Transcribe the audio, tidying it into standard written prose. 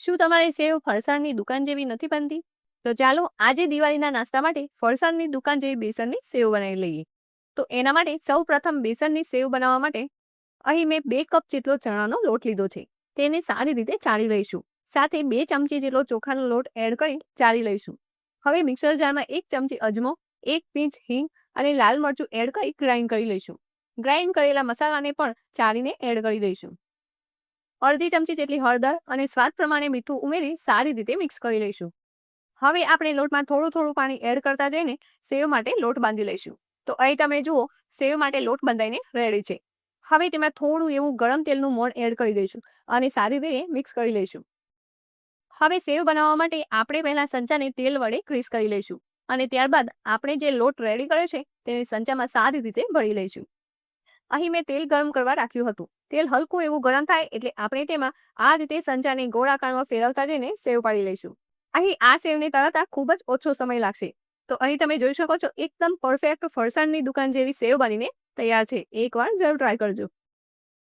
શું તમારી સેવ ફરસાણની દુકાન જેવી નથી બનતી? તો ચાલો આજે દિવાળીના નાસ્તા માટે ફરસાણની દુકાન જેવી બેસનની સેવ બનાવી લઈએ. તો એના માટે સૌપ્રથમ બેસનની સેવ બનાવવા માટે અહીં મેં 2 કપ જેટલો ચણાનો લોટ લીધો છે. તેને સારી રીતે ચાળી લઈશું. સાથે 2 ચમચી જેટલો ચોખાનો લોટ એડ કરી ચાળી લઈશું. હવે મિક્સર જારમાં 1 ચમચી અજમો, 1 પિંચ હિંગ અને લાલ મરચું એડ કરી ગ્રાઇન્ડ કરી લઈશું. ગ્રાઇન્ડ કરેલા મસાલાને પણ ચાળીને એડ કરી દઈશું. અડધી ચમચી જેટલી હળદર અને સ્વાદ પ્રમાણે મીઠું ઉમેરી સારી રીતે મિક્સ કરી લઈશું. હવે આપણે લોટમાં થોડું થોડું પાણી એડ કરતા જઈને સેવ માટે લોટ બાંધી લઈશું. તો અહીં તમે જુઓ સેવ માટે લોટ બંધાઈને રેડી છે. હવે તેમાં થોડું એવું ગરમ તેલનું મોણ એડ કરી દઈશું અને સારી રીતે મિક્સ કરી લઈશું. હવે સેવ બનાવવા માટે આપણે પહેલા સંચાને તેલ વડે ગ્રીસ કરી લઈશું અને ત્યારબાદ આપણે જે લોટ રેડી કર્યો છે તેને સંચામાં સારી રીતે ભરી લઈશું. અહીં મેં તેલ ગરમ કરવા રાખ્યું હતું. તેલ હલકું એવું ગરમ થાય એટલે આપણે તેમાં આ રીતે સંચાને ગોળાકારમાં ફેરવતા જઈને સેવ પાડી લઈશું. અહીં આ સેવને તળતા ખૂબ જ ઓછો સમય લાગશે. તો અહીં તમે જોઈ શકો છો એકદમ પરફેક્ટ ફરસાણની દુકાન જેવી સેવ બનીને તૈયાર છે. એકવાર જરૂર ટ્રાય કરજો.